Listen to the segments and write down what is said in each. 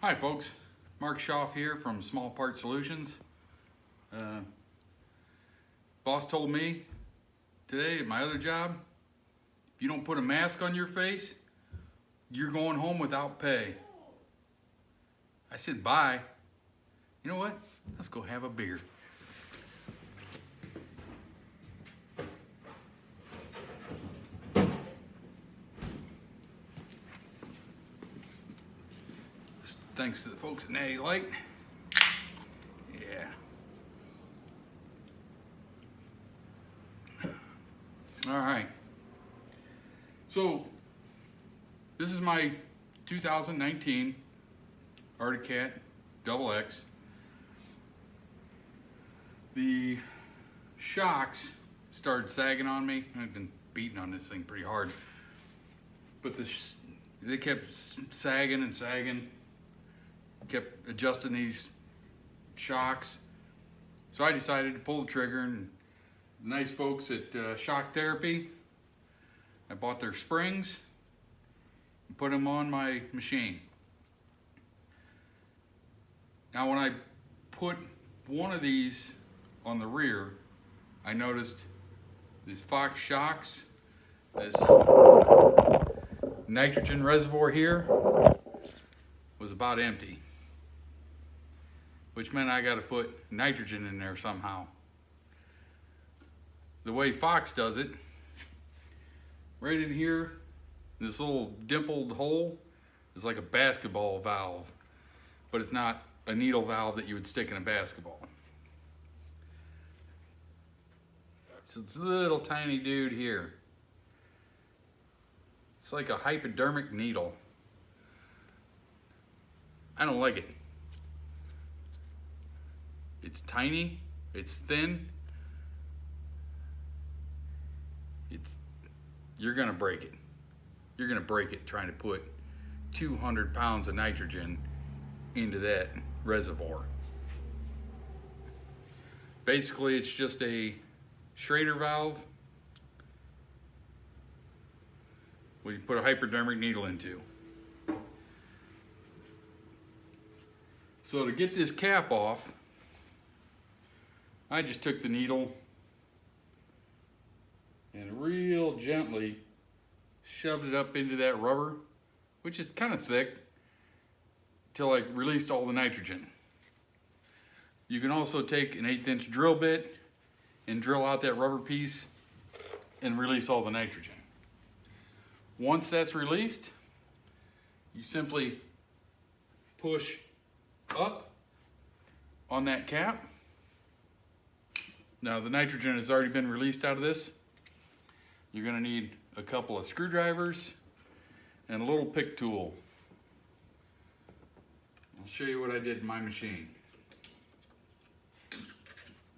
Hi folks, Mark Schaff here from Small Part Solutions. Boss told me today at my other job, if you don't put a mask on your face, you're going home without pay. I said, bye. You know what? Let's go have a beer. Thanks to the folks at Natty Light. Yeah. All right. So, this is my 2019 Arctic Cat XX. The shocks started sagging on me. I've been beating on this thing pretty hard. But they kept sagging and sagging. Kept adjusting these shocks. So I decided to pull the trigger, and the nice folks at Shock Therapy, I bought their springs and put them on my machine. Now when I put one of these on the rear, I noticed these Fox shocks, this nitrogen reservoir here was about empty, which meant I got to put nitrogen in there somehow. The way Fox does it, right in here, this little dimpled hole is like a basketball valve, but it's not a needle valve that you would stick in a basketball. So it's a little tiny dude here. It's like a hypodermic needle. I don't like it. It's tiny, it's thin, you're gonna break it. You're gonna break it trying to put 200 pounds of nitrogen into that reservoir. Basically, it's just a Schrader valve where you put a hypodermic needle into. So to get this cap off, I just took the needle and real gently shoved it up into that rubber, which is kind of thick, till I released all the nitrogen. You can also take an 1/8 inch drill bit and drill out that rubber piece and release all the nitrogen. Once that's released, you simply push up on that cap. Now the nitrogen has already been released out of this. You're gonna need a couple of screwdrivers and a little pick tool. I'll show you what I did in my machine.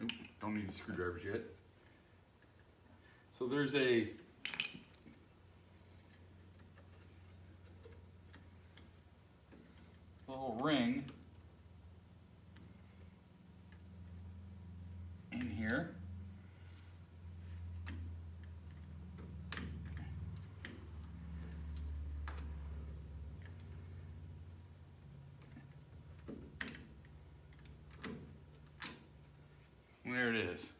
Oop, don't need the screwdrivers yet. So there's a little ring in here. There it is.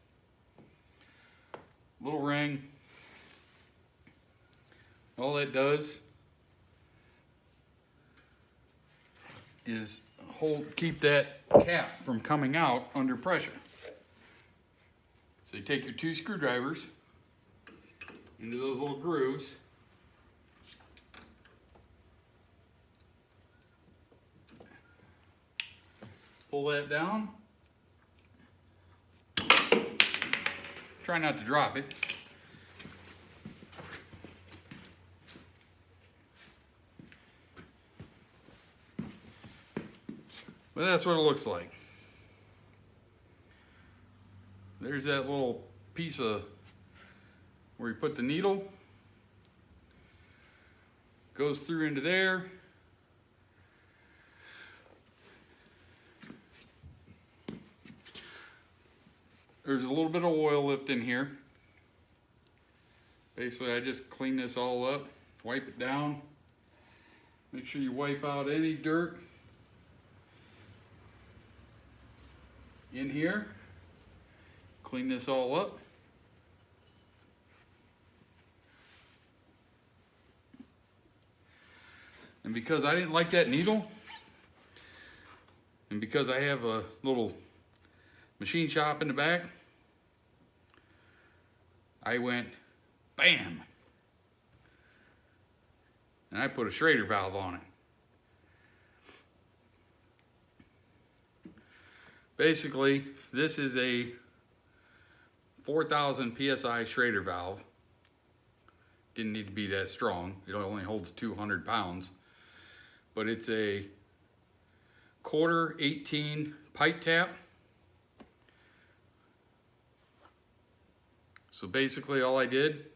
Little ring. All that does is keep that cap from coming out under pressure. So you take your 2 screwdrivers into those little grooves. Pull that down. Try not to drop it. But that's what it looks like. There's that little piece of where you put the needle. Goes through into there. There's a little bit of oil left in here. Basically, I just clean this all up, wipe it down. Make sure you wipe out any dirt in here, clean this all up. And because I didn't like that needle, and because I have a little machine shop in the back, I went bam, and I put a Schrader valve on it. Basically, this is a 4,000 PSI Schrader valve. Didn't need to be that strong. It only holds 200 pounds. But it's a 1/4 pipe tap. So basically all I did,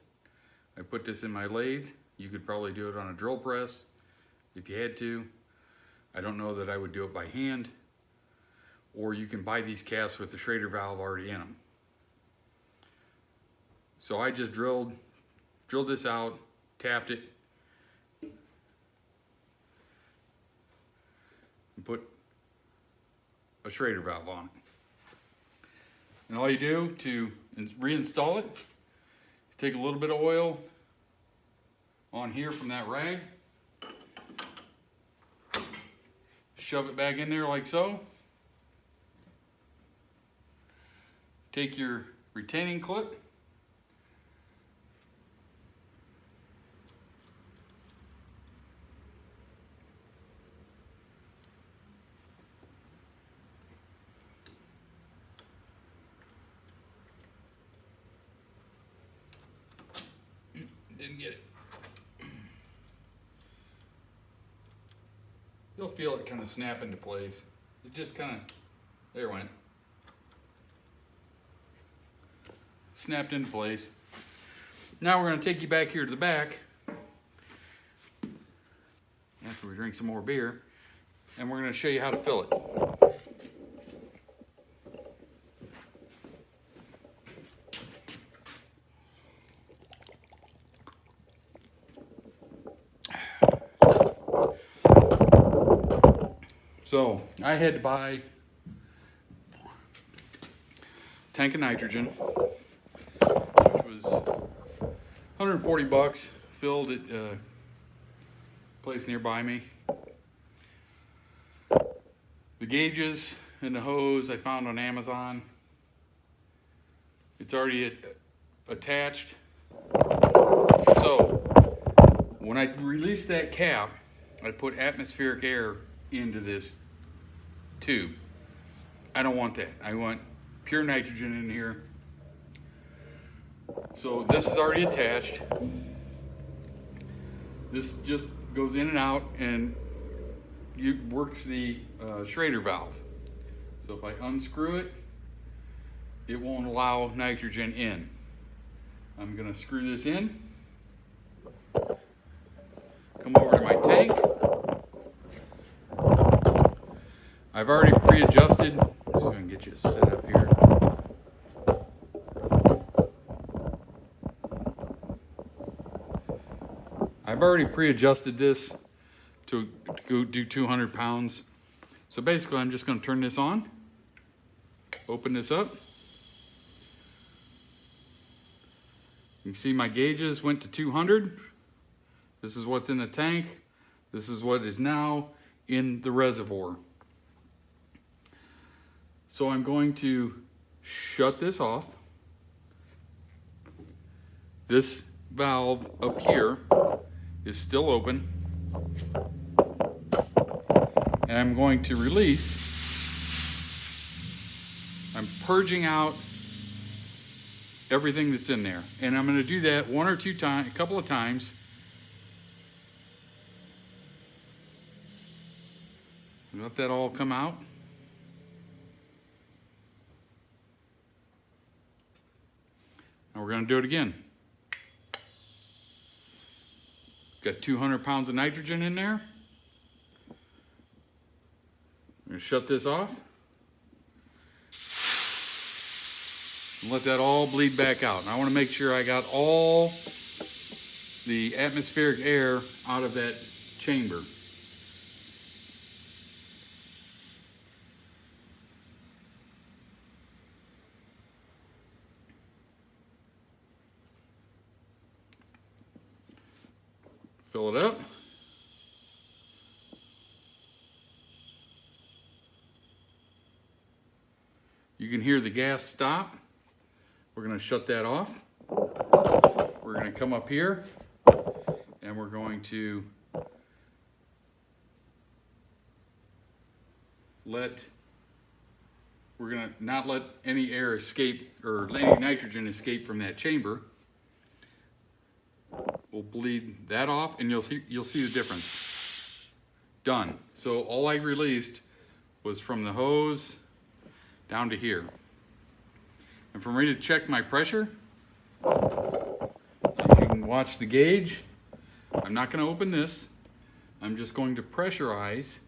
I put this in my lathe. You could probably do it on a drill press if you had to. I don't know that I would do it by hand. Or you can buy these caps with the Schrader valve already in them. So I just drilled this out, tapped it, and put a Schrader valve on it. And all you do to reinstall it, take a little bit of oil on here from that rag, shove it back in there like so. Take your retaining clip, didn't get it. You'll feel it kind of snap into place. It just kind of, there it went. Snapped into place. Now we're going to take you back here to the back after we drink some more beer, and we're going to show you how to fill it. So I had to buy a tank of nitrogen, which was 140 bucks, filled at a place nearby me. The gauges and the hose I found on Amazon. It's already attached. So when I released that cap, I put atmospheric air into this tube. I don't want that. I want pure nitrogen in here. So this is already attached. This just goes in and out and works the Schrader valve. So if I unscrew it, it won't allow nitrogen in. I'm going to screw this in, come over to my tank. I've already pre-adjusted. Just going to get you set up here. I've already pre-adjusted this to go do 200 pounds. So basically I'm just going to turn this on, open this up. You can see my gauges went to 200. This is what's in the tank. This is what is now in the reservoir. So I'm going to shut this off. This valve up here is still open. And I'm going to release. I'm purging out everything that's in there. And I'm going to do that one or two times, a couple of times. Let that all come out. Now we're going to do it again. Got 200 pounds of nitrogen in there. I'm going to shut this off. And let that all bleed back out. And I want to make sure I got all the atmospheric air out of that chamber. fill it up. You can hear the gas stop. We're going to shut that off. We're going to come up here and we're going to not let any air escape or any nitrogen escape from that chamber. We'll bleed that off and you'll see the difference. Done. So all I released was from the hose down to here. And for me to check my pressure, you can watch the gauge. I'm not going to open this. I'm just going to pressurize.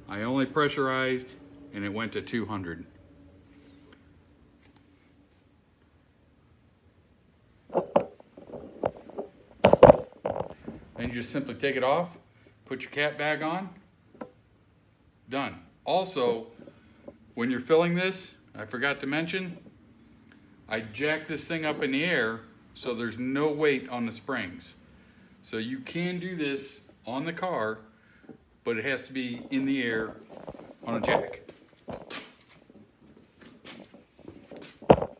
I only pressurized and it went to 200. Then you just simply take it off, put your cap bag on, done. Also, when you're filling this, I forgot to mention, I jack this thing up in the air so there's no weight on the springs. So you can do this on the car, but it has to be in the air on a jack.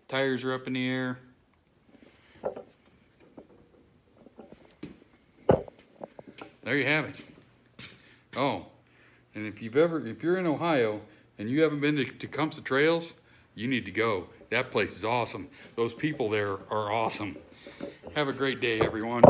Tires are up in the air. There you have it. Oh, and if you're in Ohio and you haven't been to Tecumseh Trails, you need to go. That place is awesome. Those people there are awesome. Have a great day, everyone.